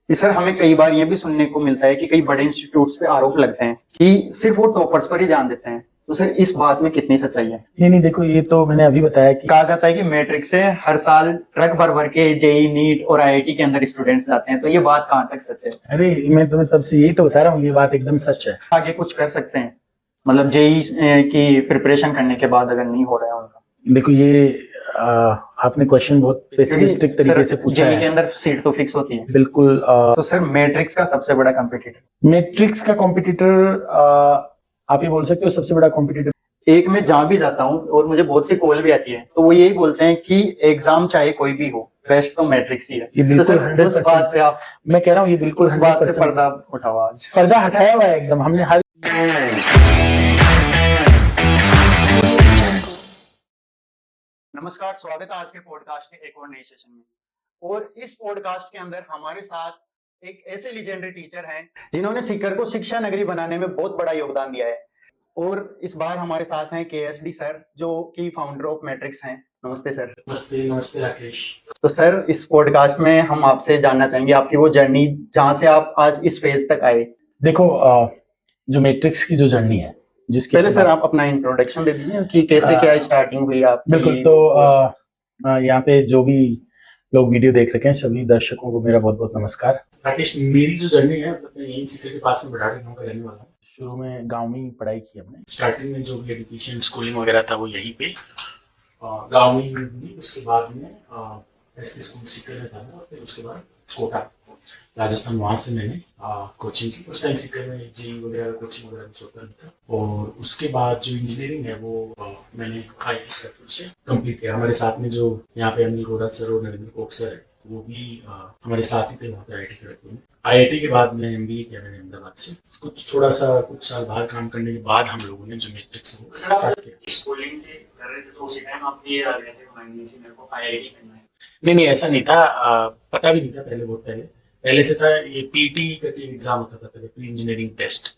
Sir हमें कई बार ये भी सुनने को मिलता है कि कई बड़े इंस्टीट्यूट्स पे आरोप लगते हैं कि सिर्फ वो टॉपर्स पर ही ध्यान देते हैं। तो सर इस बात में कितनी सच्चाई है? नहीं नहीं, देखो ये तो मैंने अभी बताया कि कहा जाता है कि मैट्रिक्स से हर साल ट्रक भर भर के जेई नीट और आईआईटी के अंदर स्टूडेंट्स जाते हैं, तो ये बात कहाँ तक सच है? अरे मैं तुम्हें तब से यही तो बता रहा हूँ, ये बात एकदम सच है। आगे कुछ कर सकते हैं, मतलब जेई की प्रिपरेशन करने के बाद अगर नहीं हो रहा है उनका? देखो ये आपने क्वेश्चन बहुत पेसिमिस्टिक तरीके से पूछा जेई के है। अंदर सीट तो फिक्स होती है बिल्कुल। तो सर मैट्रिक्स का सबसे बड़ा कंपटीटर? मैट्रिक्स का कॉम्पिटिटर आप ये बोल सकते हो सबसे बड़ा कॉम्पिटिटर। एक मैं जहाँ भी जाता हूँ और मुझे बहुत सी कॉल भी आती है तो वो यही बोलते हैं कि एग्जाम चाहे कोई भी हो, बेस्ट तो मैट्रिक्स ही है। ये बिल्कुल तो सर उस बात से आप, मैं कह रहा हूँ ये बिल्कुल उस बात से पर्दा उठाओ आज। पर्दा हटाया हुआ है एकदम हमने हर। नमस्कार, स्वागत है आज के पॉडकास्ट के एक और नए सेशन में। और इस पॉडकास्ट के अंदर हमारे साथ एक ऐसे लीजेंडरी टीचर हैं जिन्होंने सीकर को शिक्षा नगरी बनाने में बहुत बड़ा योगदान दिया है। और इस बार हमारे साथ हैं केएसडी सर, जो कि फाउंडर ऑफ मैट्रिक्स हैं। नमस्ते सर। नमस्ते। नमस्ते राकेश। तो सर इस पॉडकास्ट में हम आपसे जानना चाहेंगे आपकी वो जर्नी जहां से आप आज इस फेज तक आए। देखो जो मैट्रिक्स की जो जर्नी है, जिसके पहले सर आप अपना इंट्रोडक्शन दे दीजिए कि कैसे क्या स्टार्टिंग हुई आपकी। बिल्कुल। तो यहाँ पे जो भी लोग वीडियो देख रहे हैं सभी दर्शकों को मेरा बहुत बहुत नमस्कार। राकेश, मेरी जो जर्नी है मतलब मैं यहीं सीकर के पास में बड़ाड़ी गाँव का रहने वाला हूँ। शुरू में गांव में ही पढ़ाई की हमने। स्टार्टिंग में जो भी एजुकेशन स्कूलिंग वगैरह था वो यहीं पे गांव में ही हुई। उसके बाद में ऐसे स्कूल सीकर में था और फिर उसके बाद कोटा राजस्थान, वहाँ से मैंने कोचिंग की। उस टाइम सीकर में जेई वगैरह कोचिंग वगैरह चौथा था। और उसके बाद जो इंजीनियरिंग है वो मैंने IIT खड़गपुर से कंप्लीट किया। हमारे साथ में जो यहाँ पे अनिल गोरा सर और नरेंद्र कोक सर है वो भी हमारे साथ ही थे वहाँ पे IIT खड़गपुर में। IIT के बाद में MBA किया मैंने अहमदाबाद से। कुछ साल बाहर काम करने के बाद हम लोगों ने जो मैट्रिक्स स्टार्ट किया। स्कूलिंग कर रहे थे तो उसी टाइम आप ये आ गए थे माइंड में कि मेरे को IIT करना है? नहीं, ऐसा नहीं था। पता भी नहीं था पहले, बहुत पहले से था। ये PET का एग्जाम होता था पहले, प्री इंजीनियरिंग टेस्ट।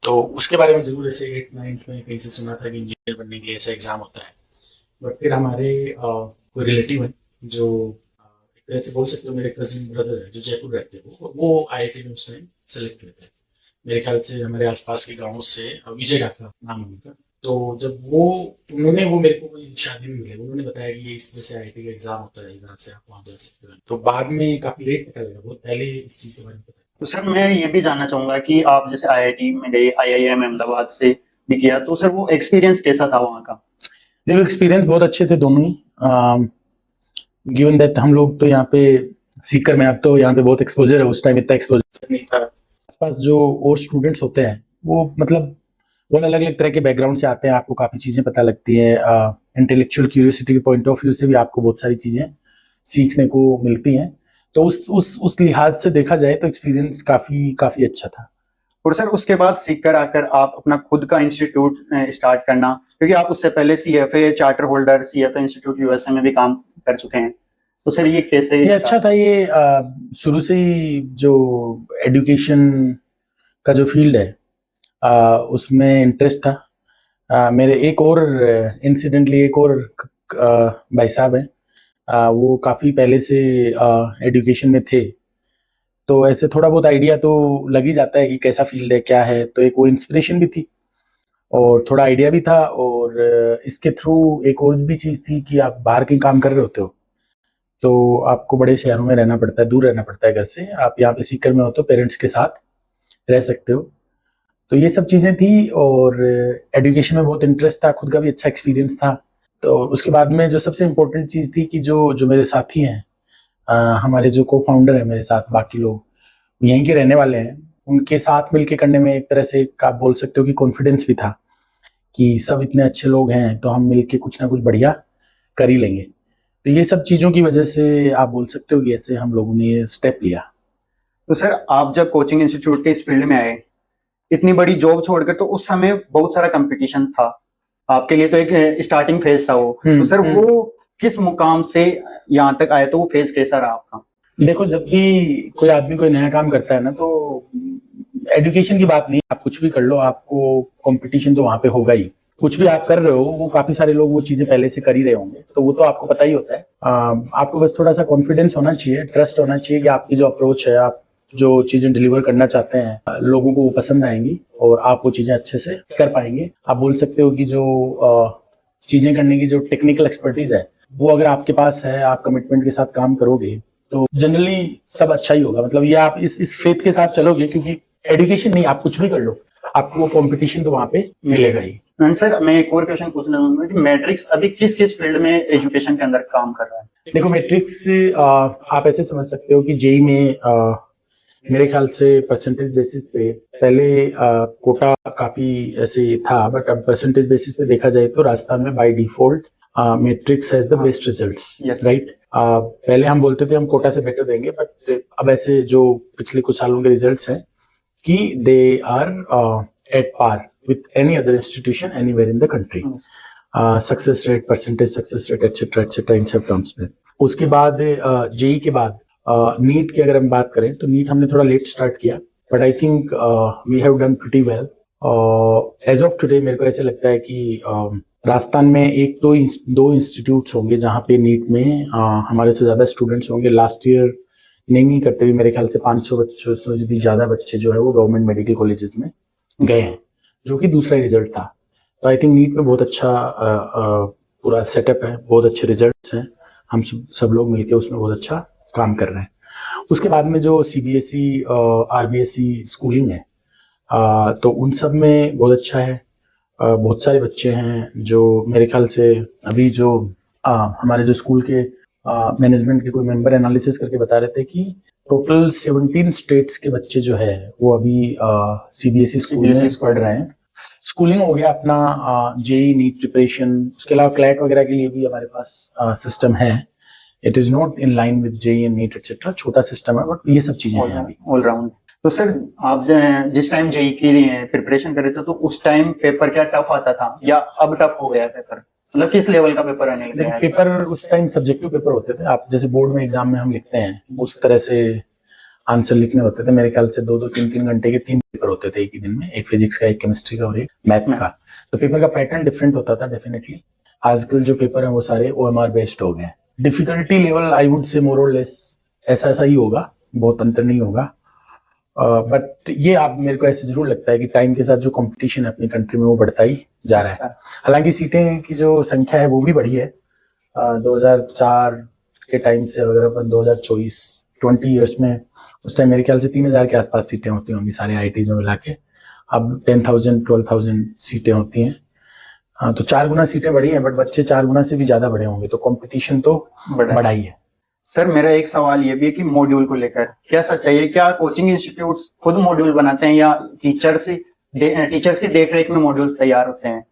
तो उसके बारे में जरूर ऐसे 8-9 में कहीं से सुना था कि इंजीनियर बनने के लिए ऐसा एग्जाम होता है। बट फिर हमारे कोई रिलेटिव है जो एक तरह से बोल सकते हो मेरे कजिन ब्रदर है जो जयपुर रहते हैं, वो IIT में उस टाइम सेलेक्ट हुए थे। मेरे ख्याल से हमारे आसपास के गाँव से विजय डाका नाम उनका। तो जब उन्होंने मेरे को कोई शादी में मिले, उन्होंने बताया कि ये इस तरह से IIT का एग्जाम होता है, इधर से आप वहाँ जा सकते हो। तो बाद में काफी लेट पता लगा, बहुत पहले इस चीज के बारे में पता। तो सर मैं ये भी जानना चाहूंगा कि आप जैसे IIT में गए, IIM अहमदाबाद से भी किया, तो सर वो एक्सपीरियंस कैसा था वहाँ का? देखो एक्सपीरियंस बहुत अच्छे थे दोनों ही। गिवन दैट हम लोग तो यहाँ पे सीकर में, अब तो यहाँ पे बहुत एक्सपोजर है, उस टाइम इतना एक्सपोजर नहीं था। आसपास जो और स्टूडेंट्स होते हैं वो मतलब बहुत अलग अलग तरह के बैकग्राउंड से आते हैं, आपको काफ़ी चीज़ें पता लगती है। इंटेलेक्चुअल क्यूरियोसिटी के पॉइंट ऑफ व्यू से भी आपको बहुत सारी चीज़ें सीखने को मिलती हैं। तो उस लिहाज से देखा जाए तो एक्सपीरियंस काफ़ी अच्छा था। और सर उसके बाद सीकर आकर आप अपना खुद का इंस्टीट्यूट स्टार्ट करना, क्योंकि आप उससे पहले CFA charter holder CFA institute USA में भी काम कर चुके हैं, तो सर ये कैसे? ये अच्छा था। ये शुरू से ही जो एजुकेशन का जो फील्ड है उसमें इंटरेस्ट था। मेरे एक और इंसिडेंटली एक और भाई साहब हैं, वो काफ़ी पहले से एजुकेशन में थे, तो ऐसे थोड़ा बहुत आइडिया तो लग ही जाता है कि कैसा फील्ड है क्या है। तो एक वो इंस्पिरेशन भी थी और थोड़ा आइडिया भी था। और इसके थ्रू एक और भी चीज़ थी कि आप बाहर कहीं काम कर रहे होते हो तो आपको बड़े शहरों में रहना पड़ता है, दूर रहना पड़ता है घर से। आप यहाँ पे सीकर में हो तो पेरेंट्स के साथ रह सकते हो। तो ये सब चीज़ें थी और एजुकेशन में बहुत इंटरेस्ट था, खुद का भी अच्छा एक्सपीरियंस था। तो उसके बाद में जो सबसे इम्पोर्टेंट चीज़ थी कि जो मेरे साथी हैं, हमारे जो को फाउंडर है मेरे साथ, बाकी लोग यहीं के रहने वाले हैं, उनके साथ मिलके करने में एक तरह से आप बोल सकते हो कि कॉन्फिडेंस भी था कि सब इतने अच्छे लोग हैं तो हम मिलके कुछ ना कुछ बढ़िया कर ही लेंगे। तो ये सब चीज़ों की वजह से आप बोल सकते हो कि ऐसे हम लोगों ने ये स्टेप लिया। तो सर आप जब कोचिंग इंस्टीट्यूट के इस फील्ड में आए, इतनी बड़ी जॉब छोड़कर, तो उस समय बहुत सारा कंपटीशन था आपके लिए, तो एक स्टार्टिंग फेज था वो। तो सर वो किस मुकाम से यहाँ तक आए, तो वो फेज कैसा रहा आपका? देखो जब भी कोई आदमी कोई नया काम करता है ना, तो एजुकेशन की बात नहीं, आप कुछ भी कर लो, आपको कंपटीशन तो वहाँ पे होगा ही। कुछ भी आप कर रहे हो वो काफी सारे लोग वो चीजें पहले से कर ही रहे होंगे, तो वो तो आपको पता ही होता है। आपको बस थोड़ा सा कॉन्फिडेंस होना चाहिए, ट्रस्ट होना चाहिए कि आपकी जो अप्रोच है, आप जो चीजें डिलीवर करना चाहते हैं लोगों को वो पसंद आएंगी और आप वो चीजें अच्छे से कर पाएंगे। आप बोल सकते हो कि जो चीजें करने की जो टेक्निकल एक्सपर्टीज है वो अगर आपके पास है, आप कमिटमेंट के साथ काम करोगे तो जनरली सब अच्छा ही होगा। मतलब ये आप इस फेथ के साथ चलोगे, क्योंकि एजुकेशन नहीं, आप कुछ भी कर लो, आपको वो कंपटीशन तो वहां पे मिलेगा ही। सर मैं एक और क्वेश्चन पूछना चाहूंगा कि मैट्रिक्स अभी किस किस फील्ड में एजुकेशन के अंदर काम कर रहा है? देखो मैट्रिक्स आप ऐसे समझ सकते हो कि जेई में मेरे ख्याल से परसेंटेज बेसिस पे पहले कोटा काफी ऐसे था, बट अब परसेंटेज बेसिस पे देखा जाए तो राजस्थान में by default matrix has the best results, right. पहले हम बोलते थे हम कोटा से बेटर देंगे, बट अब ऐसे जो पिछले कुछ सालों के रिजल्ट्स हैं कि they are at par with any other institution anywhere in the country. Success rate, percentage success rate etcetera इन सब टर्म्स में। उसके बाद जेई के बाद नीट की अगर हम बात करें तो नीट हमने थोड़ा लेट स्टार्ट किया, but I think we have done pretty well. As of today मेरे को ऐसे लगता है कि राजस्थान में एक दो इंस्टीट्यूट्स होंगे जहाँ पे नीट में हमारे से ज्यादा स्टूडेंट्स होंगे। लास्ट ईयर नहीं करते हुए मेरे ख्याल से 500 बच्चों से भी ज्यादा बच्चे जो है वो गवर्नमेंट मेडिकल कॉलेजेस में गए हैं, जो कि दूसरा रिजल्ट था। तो आई थिंक नीट में बहुत अच्छा पूरा सेटअप है, बहुत अच्छे रिजल्ट्स हैं, हम सब लोग मिलके उसमें बहुत अच्छा काम कर रहे हैं। उसके बाद में जो सीबीएसई आरबीएसई स्कूलिंग है तो उन सब में बहुत अच्छा है। बहुत सारे बच्चे हैं जो मेरे ख्याल से अभी जो हमारे जो स्कूल के मैनेजमेंट के कोई मेंबर एनालिसिस करके बता रहे थे कि टोटल 17 स्टेट्स के बच्चे जो है वो अभी सीबीएसई स्कूल में पढ़ रहे हैं। स्कूलिंग हो गया अपना, जेई नीट प्रिपरेशन, उसके अलावा क्लैट वगैरह के लिए भी हमारे पास सिस्टम है। It is not in line with JEE and NEET etcetera, छोटा सिस्टम है, बट ये सब चीजें हैं अभी ऑल राउंड। तो सर आप जिस टाइम जेई की प्रिपरेशन कर रहे थे तो उस टाइम पेपर क्या टफ आता था या अब टफ हो गया पेपर? मतलब किस लेवल का पेपर आने लगा है? पेपर उस टाइम सब्जेक्टिव पेपर होते थे, आप जैसे बोर्ड में एग्जाम में हम लिखते हैं उस तरह से आंसर लिखने होते थे। मेरे ख्याल से 2-3 घंटे के 3 पेपर होते थे एक ही दिन में, एक फिजिक्स का, एक केमिस्ट्री का और एक मैथ्स का। तो पेपर का पैटर्न डिफरेंट होता था डेफिनेटली। आजकल जो पेपर है वो सारे ओएमआर बेस्ड हो गए हैं। Difficulty level I would say मोर और लेस ऐसा ही होगा, बहुत अंतर नहीं होगा। बट ये आप मेरे को ऐसे जरूर लगता है कि टाइम के साथ जो कंपटीशन है अपनी कंट्री में वो बढ़ता ही जा रहा है। हालांकि सीटें की जो संख्या है वो भी बढ़ी है। 2004 के टाइम से अगर अपन 2024 20 ईयर्स में, उस टाइम मेरे ख्याल से 3000 के आसपास सीटें होती होंगी सारे आईटीज में मिला के। अब 10,000 12,000 सीटें होती हैं। तो 4 गुना सीटें बढ़ी हैं, बट बच्चे 4 गुना से भी ज्यादा बढ़े होंगे, तो कंपटीशन तो बढ़ा ही है। सर मेरा एक सवाल ये भी है कि मॉड्यूल को लेकर क्या सच्चाई है? क्या कोचिंग इंस्टीट्यूट्स खुद मॉड्यूल बनाते हैं या टीचर्स की देखरेख में मॉड्यूल्स तैयार होते हैं?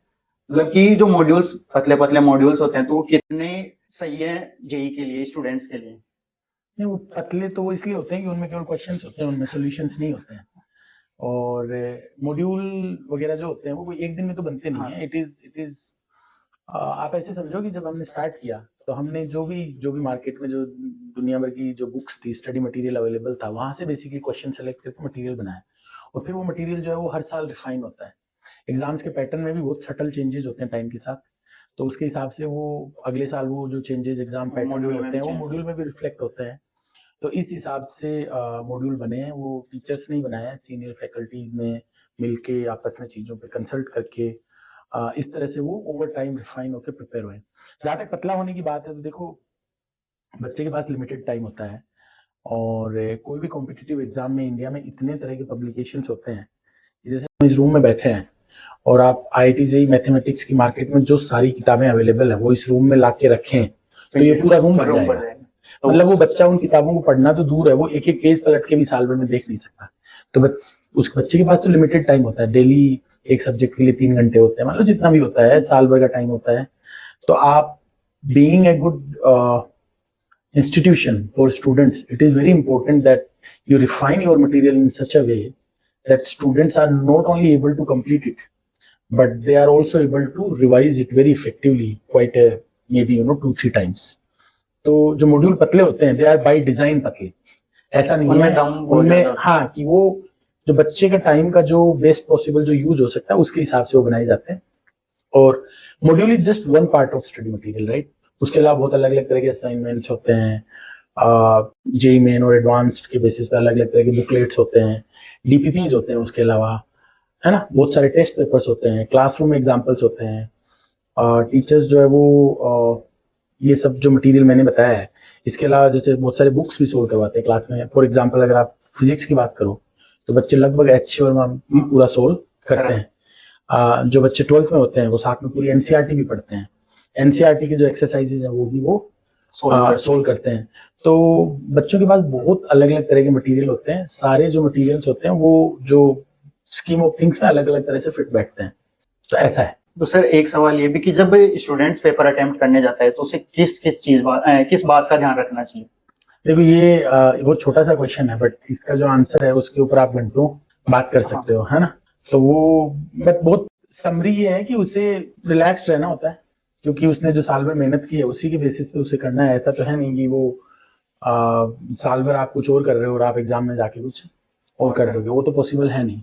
मतलब कि जो मॉड्यूल्स पतले पतले मॉड्यूल्स होते हैं तो वो कितने सही है जेई के लिए, स्टूडेंट्स के लिए? नहीं, वो पतले तो वो इसलिए होते हैं कि उनमें केवल क्वेश्चंस होते हैं, उनमें सॉल्यूशंस नहीं होते हैं। और मॉड्यूल वगैरह जो होते हैं वो कोई एक दिन में तो बनते नहीं है। इट इज आप ऐसे समझो कि जब हमने स्टार्ट किया तो हमने जो भी मार्केट में जो दुनिया भर की जो बुक्स थी, स्टडी मटेरियल अवेलेबल था, वहां से बेसिकली क्वेश्चन सेलेक्ट करके मटेरियल बनाया। और फिर वो मटेरियल जो है वो हर साल रिफाइन होता है। एग्जाम्स के पैटर्न में भी बहुत सटल चेंजेस होते हैं टाइम के साथ, तो उसके हिसाब से वो अगले साल वो जो चेंजेस एग्जाम पैटर्न में होते हैं वो मॉड्यूल में भी रिफ्लेक्ट होते हैं। तो इस हिसाब से मॉड्यूल बने हैं, वो टीचर्स नहीं बनाए हैं, सीनियर फैकल्टीज ने मिलके आपस में चीज़ों पे कंसल्ट करके इस तरह से वो ओवर टाइम रिफाइन होकर प्रिपेयर हुए। जहाँ तक पतला होने की बात है तो देखो बच्चे के पास लिमिटेड टाइम होता है, और कोई भी कॉम्पिटिटिव एग्जाम में इंडिया में इतने तरह के पब्लिकेशंस होते हैं। जैसे हम इस रूम में बैठे हैं और आप IIT जेईई मैथमेटिक्स की मार्केट में जो सारी किताबें अवेलेबल है वो इस रूम में ला के रखें तो ये पूरा रूम भर जाएगा। मतलब वो बच्चा उन किताबों को पढ़ना तो दूर है, वो एक एक पेज पलट के भी साल भर में देख नहीं सकता। तो उस बच्चे के पास तो लिमिटेड टाइम होता है, डेली एक सब्जेक्ट के लिए 3 घंटे होते हैं, मतलब जितना भी होता है साल भर का टाइम होता है। तो आप being a good institution for students, it is very important that you refine your material in such a way that students are not only able to complete it, but they are also able to revise it very effectively, quite maybe 2-3 times. तो जो module पतले होते हैं, they are by design पतले, ऐसा नहीं है उनमें हाँ कि वो जो बच्चे का टाइम का जो बेस्ट पॉसिबल जो यूज हो सकता है उसके हिसाब से वो बनाए जाते हैं। और module is just one part of study material, right. उसके अलावा बहुत अलग अलग तरह के असाइनमेंट्स होते हैं, जेई मेन और एडवांस्ड के बेसिस पे अलग अलग तरह के बुकलेट्स होते हैं, डीपीपीज होते हैं, उसके अलावा है ना बहुत सारे टेस्ट पेपर्स होते हैं, क्लासरूम एग्जाम्पल्स होते हैं, टीचर्स जो है वो ये सब जो मटेरियल मैंने बताया है, इसके अलावा जैसे बहुत सारे बुक्स भी सोल्व करवाते हैं क्लास में। फॉर एग्जांपल अगर आप फिजिक्स की बात करो तो बच्चे लगभग एच वर्मा पूरा सोल्व करते हैं। जो बच्चे 12th में होते हैं वो साथ में पूरी एनसीईआरटी भी पढ़ते हैं, एनसीईआरटी की जो एक्सरसाइजेज है वो भी वो सोल्व करते हैं। तो बच्चों के पास बहुत अलग अलग तरह के मटेरियल होते हैं, सारे जो मटेरियल्स होते हैं वो जो स्कीम ऑफ थिंग्स में अलग अलग तरह से फिट बैठते हैं। तो ऐसा है। तो सर एक सवाल ये भी कि जब स्टूडेंट्स पेपर अटेम्प्ट करने जाता है तो उसे किस बात का ध्यान रखना चाहिए? देखो ये बहुत छोटा सा क्वेश्चन है, बट इसका जो आंसर है उसके ऊपर आप घंटों बात कर सकते हो, है ना। तो वो बट बहुत समरी ये है कि उसे रिलैक्स रहना होता है, क्योंकि उसने जो साल भर मेहनत की है उसी के बेसिस पे उसे करना है। ऐसा तो है नहीं कि वो साल भर आप कुछ और कर रहे हो और आप एग्जाम में जाके कुछ और कर दोगे, वो तो पॉसिबल है नहीं।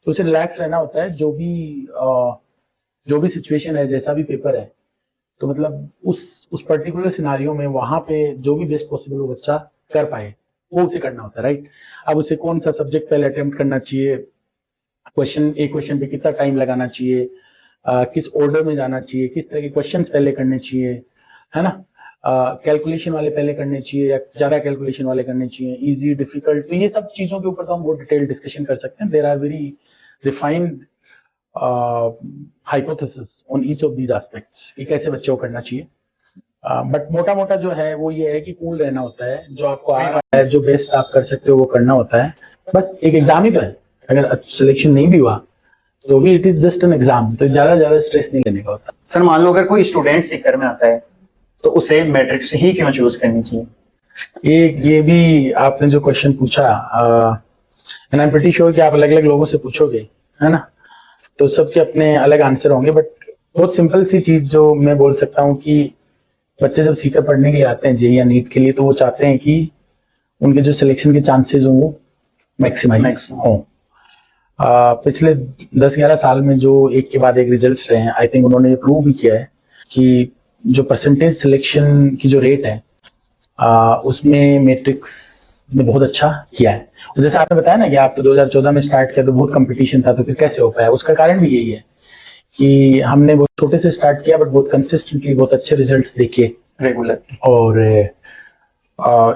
तो उसे रिलैक्स रहना होता है। जो भी सिचुएशन है, जैसा भी पेपर है, तो मतलब उस पर्टिकुलर सिनारियो में वहां पे जो भी बेस्ट पॉसिबल वो बच्चा कर पाए वो उसे करना होता है, राइट। अब उसे कौन सा सब्जेक्ट पहले अटेम्प्ट करना चाहिए, एक क्वेश्चन पे कितना टाइम लगाना चाहिए, किस ऑर्डर में जाना चाहिए, किस तरह के क्वेश्चंस पहले करने चाहिए, है ना, कैलकुलेशन वाले पहले करने चाहिए या ज्यादा कैलकुलेशन वाले करने चाहिए, इजी डिफिकल्ट, तो ये सब चीजों के ऊपर तो हम बहुत डिटेल डिस्कशन कर सकते हैं। There are very refined hypothesis on each of these aspects कि कैसे बच्चों को करना चाहिए। बट मोटा मोटा जो है वो ये है कि कूल रहना होता है, जो आपको आ रहा है, जो बेस्ट आप कर सकते हो वो करना होता है। बस एक एग्जाम ही तो है, अगर सिलेक्शन नहीं भी हुआ तो भी it is just an exam, तो ज्यादा स्ट्रेस नहीं लेने का होता। सर मान लो अगर कोई स्टूडेंट सीकर में आता है तो उसे मैट्रिक्स ही क्यों चूज करनी चाहिए? ये भी आपने जो क्वेश्चन पूछा, and I am pretty sure कि आप अलग अलग लोगों से पूछोगे, है ना, तो सबके अपने अलग आंसर होंगे। बट बहुत सिंपल सी चीज जो मैं बोल सकता हूँ कि बच्चे जब सीकर पढ़ने के लिए आते हैं जेईई या नीट के लिए, तो वो चाहते हैं कि उनके जो सिलेक्शन के चांसेस हों वो मैक्सिमाइज हों। पिछले 10-11 साल में जो एक के बाद एक रिजल्ट्स रहे हैं, आई थिंक उन्होंने प्रूव भी किया है कि जो परसेंटेज सिलेक्शन की जो रेट है उसमें मैट्रिक्स ने बहुत अच्छा किया है। और जैसे आपने बताया ना कि आप तो 2014 में स्टार्ट किया तो बहुत कंपटीशन था, तो फिर कैसे हो पाया, उसका कारण भी यही है कि हमने बहुत छोटे से स्टार्ट किया बट बहुत कंसिस्टेंटली बहुत अच्छे रिजल्ट्स देखे रेगुलर, और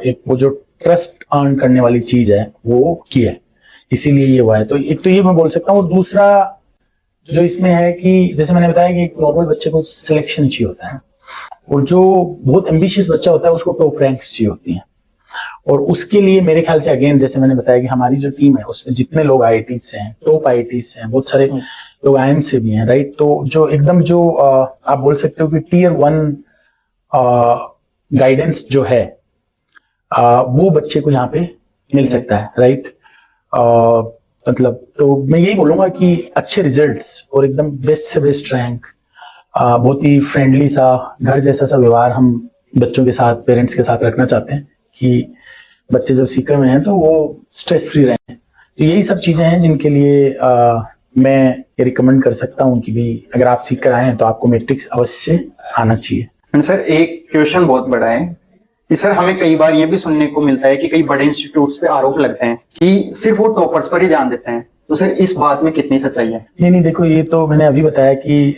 एक वो जो ट्रस्ट अर्न करने वाली चीज है वो की है, इसीलिए ये हुआ है। तो एक तो ये मैं बोल सकता हूँ। और दूसरा जो इसमें है कि जैसे मैंने बताया कि एक नॉर्मल बच्चे को सिलेक्शन चाहिए होता है, और जो बहुत एम्बिशियस बच्चा होता है उसको टॉप रैंक्स चाहिए होती हैं। और उसके लिए मेरे ख्याल से अगेन जैसे मैंने बताया कि हमारी जो टीम है उसमें जितने लोग आईआईटी से हैं, टॉप आईआईटी से हैं, बहुत सारे लोग आईएम से भी हैं, राइट। तो जो एकदम जो आप बोल सकते हो कि टियर 1 गाइडेंस जो है वो बच्चे को यहाँ पे मिल सकता है, राइट। मतलब तो मैं यही बोलूंगा कि अच्छे रिजल्ट्स और एकदम बेस्ट से बेस्ट रैंक, बहुत ही फ्रेंडली सा घर जैसा सा व्यवहार हम बच्चों के साथ, पेरेंट्स के साथ रखना चाहते हैं कि बच्चे जब सीकर में हैं तो वो स्ट्रेस फ्री रहें। तो यही सब चीजें हैं जिनके लिए मैं ये रिकमेंड कर सकता हूँ कि भी अगर आप सीकर आए हैं तो आपको मैट्रिक्स अवश्य आना चाहिए। सर एक क्वेश्चन बहुत बड़ा है कि सर हमें कई बार ये भी सुनने को मिलता है कि कई बड़े इंस्टीट्यूट्स पे आरोप लगते हैं कि सिर्फ वो टॉपर्स पर ही ध्यान देते हैं, तो सर इस बात में कितनी सच्चाई है? नहीं, देखो ये तो मैंने अभी बताया कि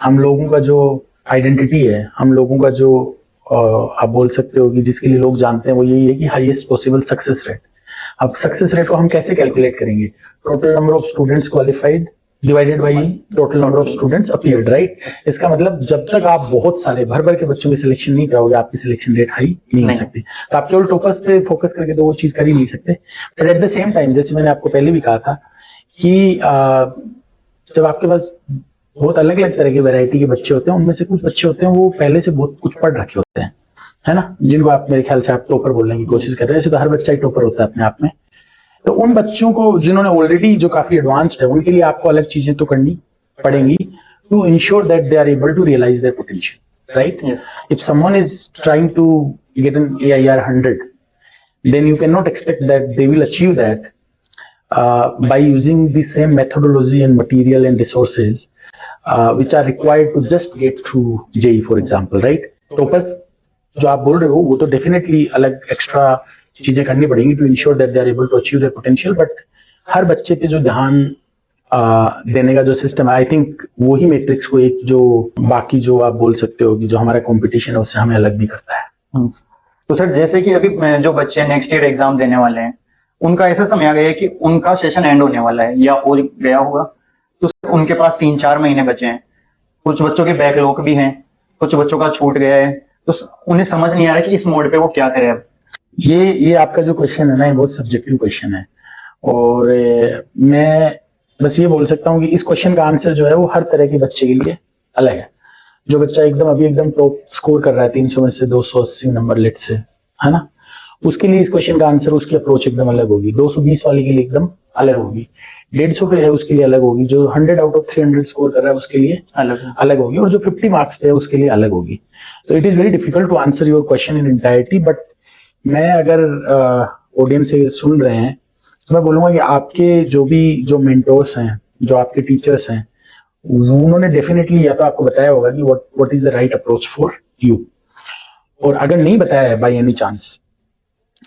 हम लोगों का जो आइडेंटिटी है, हम लोगों का जो आप बोल सकते हो कि जिसके लिए लोग जानते हैं वो यही है कि हाईएस्ट पॉसिबल सक्सेस रेट। अब सक्सेस रेट को हम कैसे कैलकुलेट करेंगे? Total number of students qualified divided by total number of students appeared, right. इसका मतलब जब तक आप बहुत सारे भर के बच्चों की सिलेक्शन नहीं कराओगे आपकी सिलेक्शन रेट हाई नहीं हो सकती। तो आप केवल टॉपर्स पे फोकस करके तो वो चीज कर ही नहीं सकते। But at the same time जैसे मैंने आपको पहले भी कहा था कि जब आपके पास बहुत अलग अलग तरह की वैरायटी के बच्चे होते हैं, उनमें से कुछ बच्चे होते हैं वो पहले से बहुत कुछ पढ़ रखे होते हैं, है ना, जिनको आप मेरे ख्याल से आप टॉपर बोलने की कोशिश कर रहे हैं। ऐसे तो हर बच्चा ही टॉपर होता है अपने आप में। तो उन बच्चों को जिन्होंने ऑलरेडी जो काफी एडवांस्ड है उनके लिए आपको अलग चीजें तो करनी पड़ेंगी to ensure that they are able to realize their potential, right. If someone is trying to get an AIR 100, then you cannot expect that they will achieve that by using the same methodology and material and resources which are required to just get through JEE, for example, right? Toppers जो आप बोल रहे हो वो तो definitely अलग extra चीजें करनी पड़ेंगी to ensure that they are able to achieve their potential, but हर बच्चे पे जो ध्यान देने का जो सिस्टम है, आई थिंक वो ही मैट्रिक्स को एक जो बाकी जो आप बोल सकते हो कि जो हमारा कंपटीशन है उससे हमें अलग भी करता है। तो सर जैसे कि अभी जो बच्चे नेक्स्ट ईयर एग्जाम देने वाले हैं, उनका ऐसा समय आ गया है कि उनका सेशन एंड होने वाला है या हो गया होगा, तो सर उनके पास 3-4 महीने बचे हैं। कुछ बच्चों के बैकलॉग भी हैं, कुछ बच्चों का छूट गया है, तो उन्हें समझ नहीं आ रहा कि इस मोड पे वो क्या करे अब। ये आपका जो क्वेश्चन है ना, ये बहुत सब्जेक्टिव क्वेश्चन है, और मैं बस ये बोल सकता हूँ कि इस क्वेश्चन का आंसर जो है वो हर तरह के बच्चे के लिए अलग है। जो बच्चा एकदम टॉप स्कोर कर रहा है 300 में से 280 नंबर लेट से, है ना, उसके लिए इस क्वेश्चन का आंसर, उसकी अप्रोच एकदम अलग होगी। 220 वाले के लिए एकदम अलग होगी। 150 पे है उसके लिए अलग होगी। जो 100 आउट ऑफ 300 स्कोर कर रहा है उसके लिए अलग होगी, और जो 50 मार्क्स पे है उसके लिए अलग होगी। तो it is very difficult to answer your question in entirety, but मैं अगर ऑडियंस से सुन रहे हैं तो मैं बोलूंगा कि आपके जो मेंटोर्स हैं, जो आपके टीचर्स हैं, उन्होंने डेफिनेटली या तो आपको बताया होगा कि what is the right approach for you, और अगर नहीं बताया है बाय एनी चांस,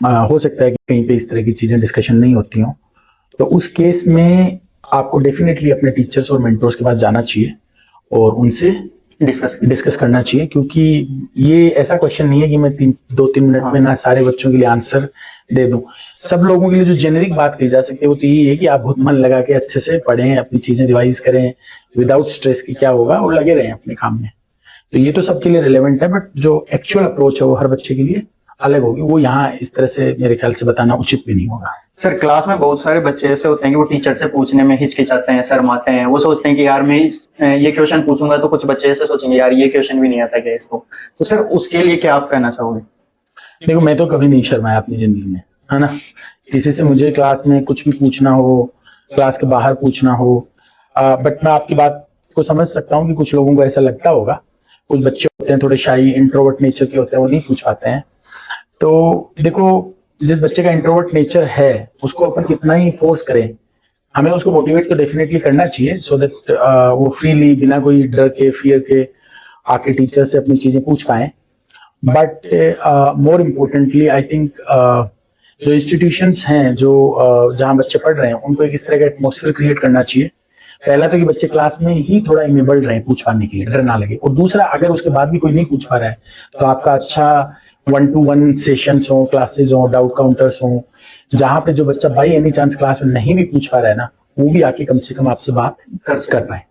हो सकता है कि कहीं पे इस तरह की चीजें डिस्कशन नहीं होती हो, तो उस केस में आपको डेफिनेटली अपने टीचर्स और मेंटोर्स के पास जाना चाहिए और उनसे डिस्कस करना चाहिए, क्योंकि ये ऐसा क्वेश्चन नहीं है कि मैं 2-3 मिनट में ना सारे बच्चों के लिए आंसर दे दूं। सब लोगों के लिए जो जेनेरिक बात कही जा सकती है वो तो यही है कि आप बहुत मन लगा के अच्छे से पढ़ें, अपनी चीजें रिवाइज करें विदाउट स्ट्रेस की क्या होगा, और लगे रहें अपने काम में। तो ये तो सबके लिए रिलेवेंट है, बट जो एक्चुअल अप्रोच है वो हर बच्चे के लिए अलग होगी। वो यहाँ इस तरह से मेरे ख्याल से बताना उचित भी नहीं होगा। सर क्लास में बहुत सारे बच्चे ऐसे होते हैं कि वो टीचर से पूछने में हिचकिचाते हैं, शर्माते हैं। वो सोचते हैं कि यार मैं ये क्वेश्चन पूछूंगा तो कुछ बच्चे ऐसे सोचेंगे यार ये क्वेश्चन भी नहीं आता क्या इसको। तो सर उसके लिए क्या आप कहना चाहोगे? देखो, मैं तो कभी नहीं शर्माया अपनी जिंदगी में, है ना। किसी से मुझे क्लास में कुछ भी पूछना हो, क्लास के बाहर पूछना हो, बट मैं आपकी बात को समझ सकता हूँ कि कुछ लोगों को ऐसा लगता होगा। कुछ बच्चे होते हैं थोड़े शाई इंट्रोवर्ट नेचर के होते हैं, वो नहीं पूछ पाते हैं। तो देखो, जिस बच्चे का इंट्रोवर्ट नेचर है उसको अपन कितना ही फोर्स करें, हमें उसको मोटिवेट तो डेफिनेटली करना चाहिए, सो दैट वो फ्रीली बिना कोई डर के फियर के आके टीचर से अपनी चीजें पूछ पाए। But more importantly I think जो इंस्टीट्यूशंस हैं, जो जहाँ बच्चे पढ़ रहे हैं, उनको एक इस तरह का एटमोसफियर क्रिएट करना चाहिए। पहला तो कि बच्चे क्लास में ही थोड़ा इनेबल्ड रहे पूछ पाने के लिए, डर ना लगे। और दूसरा, अगर उसके बाद भी कोई नहीं पूछ पा रहा है तो आपका अच्छा 1-to-1 सेशंस हो, क्लासेस हो, डाउट काउंटर्स हो, जहाँ पे जो बच्चा बाई एनी चांस क्लास में नहीं भी पूछ पा रहा है ना, वो भी आके कम से कम आपसे बात कर पाए।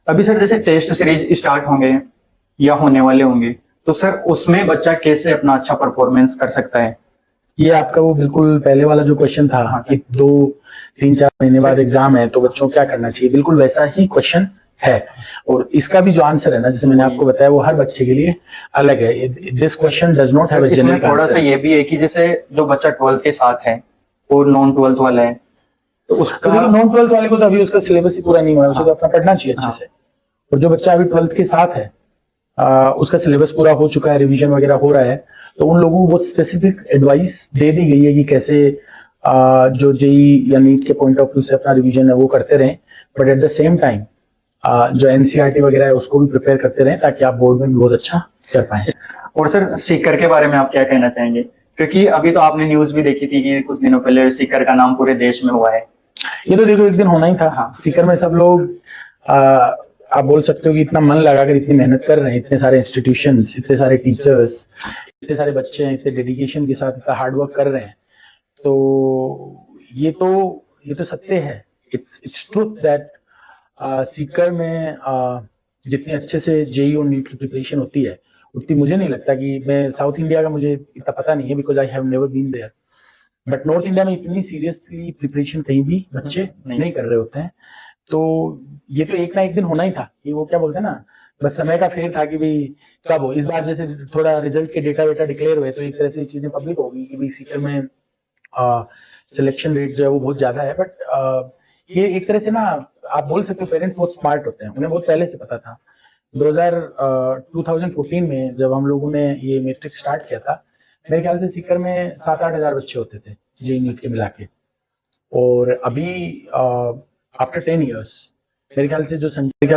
अभी सर जैसे टेस्ट सीरीज स्टार्ट होंगे या होने वाले होंगे, तो सर उसमें बच्चा कैसे अपना अच्छा परफॉर्मेंस कर सकता है? ये आपका वो बिल्कुल पहले वाला जो क्वेश्चन था कि 2-3-4 महीने बाद एग्जाम है तो बच्चों को क्या करना चाहिए, बिल्कुल वैसा ही क्वेश्चन है। और इसका भी जो आंसर है ना, जैसे मैंने आपको बताया, वो हर बच्चे के लिए अलग है। This question does not have a generic answer. थोड़ा सा ये भी है कि जैसे जो बच्चा 12th के साथ है और नॉन 12th वाला है, तो उसका नॉन 12th वाले को तो अभी उसका सिलेबस ही पूरा नहीं हुआ है, उसे तो अपना पढ़ना चाहिए अच्छे से। और जो बच्चा अभी 12th के साथ है, उसका सिलेबस पूरा हो चुका है, रिवीजन वगैरह हो रहा है, तो उन लोगों को बहुत स्पेसिफिक एडवाइस दे दी गई है कि कैसे जो जेई या नीट के पॉइंट ऑफ व्यू से अपना रिवीजन है वो करते रहें, but at the same time जो एनसीईआरटी वगैरह है उसको भी प्रिपेयर करते रहें, ताकि आप बोर्ड में भी बहुत अच्छा कर पाए। और सर सीकर के बारे में आप क्या कहना चाहेंगे? क्योंकि अभी तो आपने न्यूज भी देखी थी कि कुछ दिनों पहले सीकर का नाम पूरे देश में हुआ है। ये तो देखो एक दिन होना ही था। सीकर में सब लोग आप बोल सकते हो कि इतना मन लगाकर इतनी मेहनत कर रहे हैं, इतने सारे इंस्टीट्यूशंस, इतने सारे टीचर्स, इतने सारे बच्चे हैं, इतने डेडिकेशन के साथ इतना हार्ड वर्क कर रहे हैं। तो ये तो सत्य है। इट्स ट्रूथ दैट सीकर में जितने अच्छे से जेई और नीट की प्रिपरेशन होती है, उतनी मुझे नहीं लगता कि, मैं साउथ इंडिया का मुझे इतना पता नहीं है because I have never been there, but north India में इतनी सीरियसली प्रिपरेशन कहीं भी बच्चे नहीं कर रहे होते हैं। तो ये तो एक ना एक दिन होना ही था कि वो क्या बोलते हैं ना, बस समय का फेर था कि भाई कब हो। इस बार जैसे थोड़ा रिजल्ट के डेटा वेटा डिक्लेयर हुए तो एक तरह से चीजें पब्लिक होगी कि भाई सीकर में सिलेक्शन रेट जो है वो बहुत ज्यादा है। बट ये एक तरह से ना आप बोल सकते हो पेरेंट्स बहुत स्मार्ट होते हैं, उन्हें बहुत पहले से पता था। 2014 में जब हम लोगों ने ये मैट्रिक स्टार्ट किया था, मेरे ख्याल से सीकर में 7-8 हजार बच्चे होते थे जेई नीट के मिला के। और अभी आफ्टर 10 years मेरे ख्याल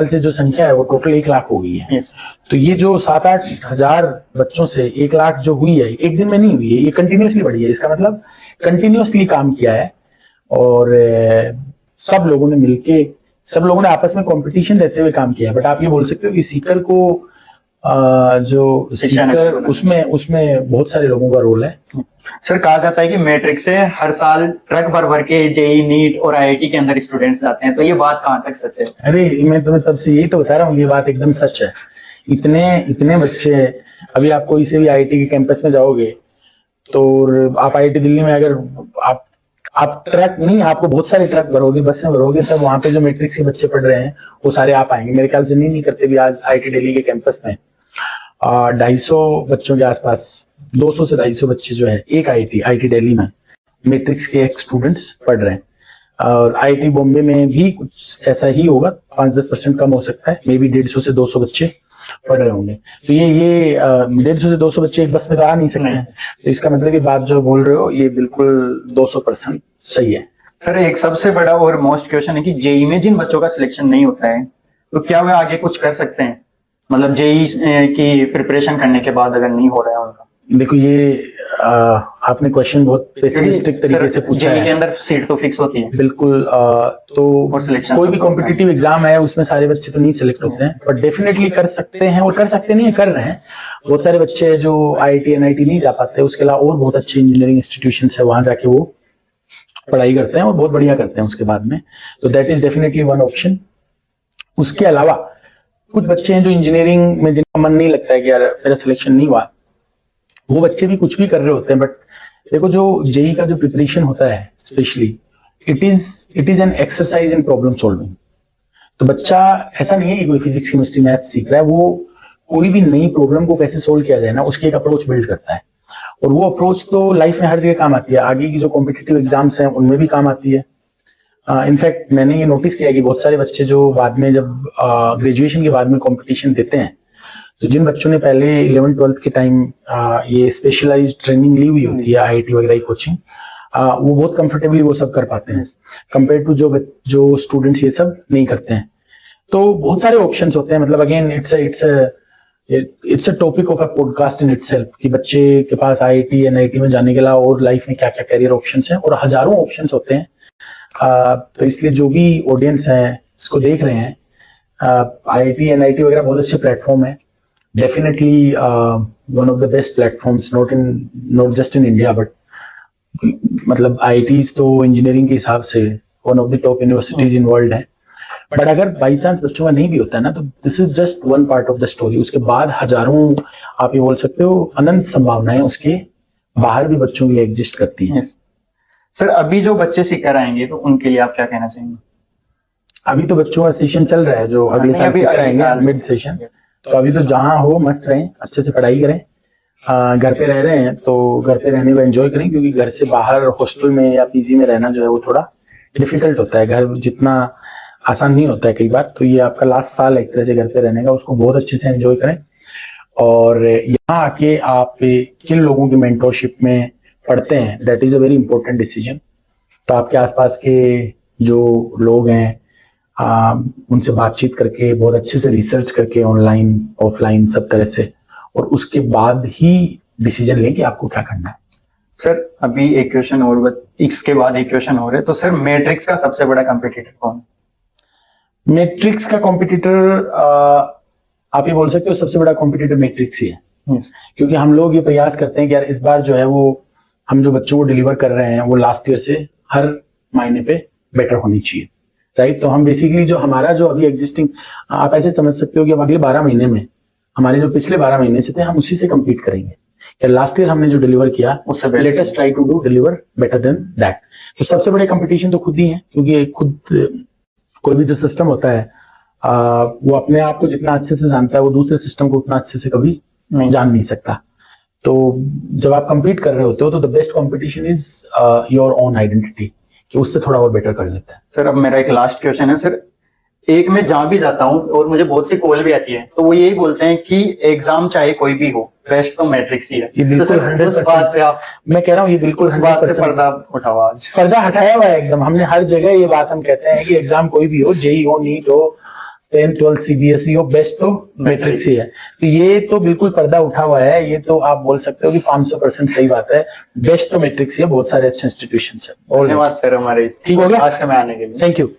से जो संख्या है वो टोटल 1 लाख हो गई है। Yes. तो ये जो 7-8 हजार बच्चों से 1 लाख जो हुई है, एक दिन में नहीं हुई है, ये कंटिन्यूसली बढ़ी है। इसका मतलब कंटिन्यूसली काम किया है और सब लोगों ने आपस में कंपटीशन रहते हुए काम किया है। बट आप ये बोल सकते हो कि सीकर को जो सीकर उसमें बहुत सारे लोगों का रोल है। सर कहा जाता है कि मैट्रिक से हर साल ट्रक भर के जेई नीट और आईआईटी के अंदर स्टूडेंट्स जाते हैं, तो ये बात कहाँ तक सच है? अरे मैं तुम्हें तब से यही तो बता रहा हूँ, ये बात एकदम सच है। इतने बच्चे, अभी आप कोई से भी आईआईटी के कैंपस में जाओगे तो आप आईआईटी दिल्ली में अगर आप ट्रक नहीं, आपको बहुत सारे ट्रक भरोगे, बसें भरोगे, तब वहां पे जो मैट्रिक्स के बच्चे पढ़ रहे हैं वो सारे आप आएंगे। मेरे ख्याल से नहीं करते भी आज आईआईटी दिल्ली के कैंपस में 250 बच्चों के आसपास, 200 से 250 बच्चे जो है एक आईआईटी दिल्ली में मैट्रिक्स के एक स्टूडेंट्स पढ़ रहे हैं। और आईआईटी बॉम्बे में भी कुछ ऐसा ही होगा, 5-10% कम हो सकता है, मे बी 150 से 200 बच्चे पढ़ रहे होंगे। तो ये 150 से 200 बच्चे एक बस में तो आ नहीं सकते हैं। तो इसका मतलब कि बात जो बोल रहे हो ये बिल्कुल 200% सही है। सर एक सबसे बड़ा और मोस्ट क्वेश्चन है कि जेई में जिन बच्चों का सिलेक्शन नहीं होता है तो क्या वे आगे कुछ कर सकते हैं? मतलब जेई की प्रिपरेशन करने के बाद अगर नहीं हो रहा है उनका? देखो ये आपने क्वेश्चन बहुत पेसिमिस्टिक तरीके से पूछा है। के अंदर सीट तो फिक्स होती है बिल्कुल। तो कोई भी कॉम्पिटिटिव एग्जाम है उसमें सारे बच्चे तो नहीं सिलेक्ट होते हैं, बट डेफिनेटली कर सकते हैं, और कर सकते नहीं है, कर रहे हैं। बहुत सारे बच्चे जो आईआईटी एनआईटी नहीं जा पाते, उसके अलावा और बहुत अच्छे इंजीनियरिंग इंस्टीट्यूशन है, वहां जाके वो पढ़ाई करते हैं और बहुत बढ़िया करते हैं उसके बाद में। तो that is definitely one option. उसके अलावा कुछ बच्चे हैं जो इंजीनियरिंग में जिनका मन नहीं लगता है कि यार मेरा सिलेक्शन नहीं हुआ, वो बच्चे भी कुछ भी कर रहे होते हैं। बट देखो जो जेई का जो प्रिपरेशन होता है specially, it is an exercise in problem solving. तो बच्चा ऐसा नहीं है कि कोई फिजिक्स केमिस्ट्री मैथ्स सीख रहा है, वो कोई भी नई प्रॉब्लम को कैसे सोल्व किया जाए ना, उसकी एक अप्रोच बिल्ड करता है। और वो अप्रोच तो लाइफ में हर जगह काम आती है, आगे की जो कॉम्पिटिटिव एग्जाम्स हैं उनमें भी काम आती है। इनफैक्ट मैंने ये नोटिस किया कि बहुत सारे बच्चे जो बाद में जब ग्रेजुएशन के बाद में कंपटीशन देते हैं, तो जिन बच्चों ने पहले 11th-12th के टाइम ये स्पेशलाइज्ड ट्रेनिंग ली हुई होती है, आईआईटी वगैरह की कोचिंग, वो बहुत कंफर्टेबली वो सब कर पाते हैं कंपेयर टू जो स्टूडेंट्स ये सब नहीं करते हैं। तो बहुत सारे ऑप्शंस होते हैं। मतलब again it's a topic of a podcast in itself कि बच्चे के पास आईआईटी एनआईटी में जाने के अलावा और लाइफ में क्या क्या कैरियर ऑप्शंस हैं, और हजारों ऑप्शंस होते हैं। तो इसलिए जो भी ऑडियंस है इसको देख रहे हैं, आईआईटी एनआईटी वगैरह बहुत अच्छे प्लेटफॉर्म है, definitely one of the best platforms, not just in India but मतलब आईआईटीज तो इंजीनियरिंग के हिसाब से one of the top universities in world है। बट अगर बाई चांस बच्चों का नहीं भी होता है ना, तो this is just one part of the story. उसके बाद हजारों, आप ये बोल सकते हो अनंत संभावनाएं उसके बाहर भी बच्चों के लिए एग्जिस्ट करती हैं। सर अभी जो बच्चे सीकर आएंगे तो उनके लिए आप क्या कहना चाहेंगे? अभी तो बच्चों का सेशन चल रहा है जो अगले साल सीकर आएंगे, मिड सेशन। तो अभी तो जहां हो मस्त रहें, अच्छे से पढ़ाई करें। घर पे रह रहे हैं तो घर पे रहने को एंजॉय करें, क्योंकि घर से बाहर हॉस्टल में या पीजी में रहना जो है वो थोड़ा डिफिकल्ट होता है, घर जितना आसान नहीं होता है कई बार। तो ये आपका लास्ट साल एक तरह से घर पे रहने का, उसको बहुत अच्छे से एंजॉय करें। और यहाँ आके आप किन लोगों की मेंटरशिप में पढ़ते हैं, that is a very important decision. तो आपके आसपास के जो लोग हैं उनसे बातचीत करके, बहुत अच्छे से रिसर्च करके, ऑनलाइन ऑफलाइन सब तरह से, और उसके बाद ही डिसीजन लें कि आपको क्या करना है। सर अभी एक क्वेश्चन और, इसके बाद एक क्वेश्चन और है। तो सर मैट्रिक्स का सबसे बड़ा कंपटीटर कौन? मैट्रिक्स का कॉम्पिटिटर आप ये बोल सकते हो सबसे बड़ा कॉम्पिटिटर मैट्रिक्स ही है। क्योंकि हम लोग ये प्रयास करते हैं कि यार इस बार जो है वो हम जो बच्चों को डिलीवर कर रहे हैं वो लास्ट ईयर से हर महीने पे बेटर होनी चाहिए, राइट। तो हम बेसिकली जो हमारा जो अभी एग्जिस्टिंग, आप ऐसे समझ सकते हो कि अब अगले 12 महीने में हमारे जो पिछले 12 महीने से थे हम उसी से कम्पीट करेंगे कि लास्ट ईयर हमने जो डिलीवर किया उससे let us try to do deliver better than that. तो सबसे बड़े कंपटीशन तो खुद ही है, क्योंकि खुद कोई भी जो सिस्टम होता है वो अपने आप को जितना अच्छे से जानता है वो दूसरे सिस्टम को उतना अच्छे से कभी जान नहीं सकता। तो जब आप compete कर रहे होते हो तो the best competition is your own identity, कि उससे थोड़ा और बेटर कर लेता है। सर अब मेरा एक लास्ट क्वेश्चन है। सर एक मैं जहां भी जाता हूँ और मुझे बहुत सी कॉल भी आती है, तो वो यही बोलते हैं कि एग्जाम चाहे कोई भी हो, बेस्ट तो मैट्रिक्स ही है। ये तो बिल्कुल सर 100% उस बात से आप मैं कह रहा हूँ ये बिल्कुल उस बात से 100% पर्दा उठाओ आज। पर्दा हटाया हुआ है एकदम। हमने हर जगह ये बात हम कहते हैं कि एग्जाम कोई भी हो, जेई हो, नीट हो, 10th 12th सीबीएसई हो, बेस्ट तो मैट्रिक्स ही है। तो ये तो बिल्कुल पर्दा उठा हुआ है, ये तो आप बोल सकते हो कि 500% सही बात है। बेस्ट तो मैट्रिक्स ही है, बहुत सारे अच्छे इंस्टीट्यूशन है। धन्यवाद सर हमारे ठीक हो गया, आज में आने के लिए। Thank you.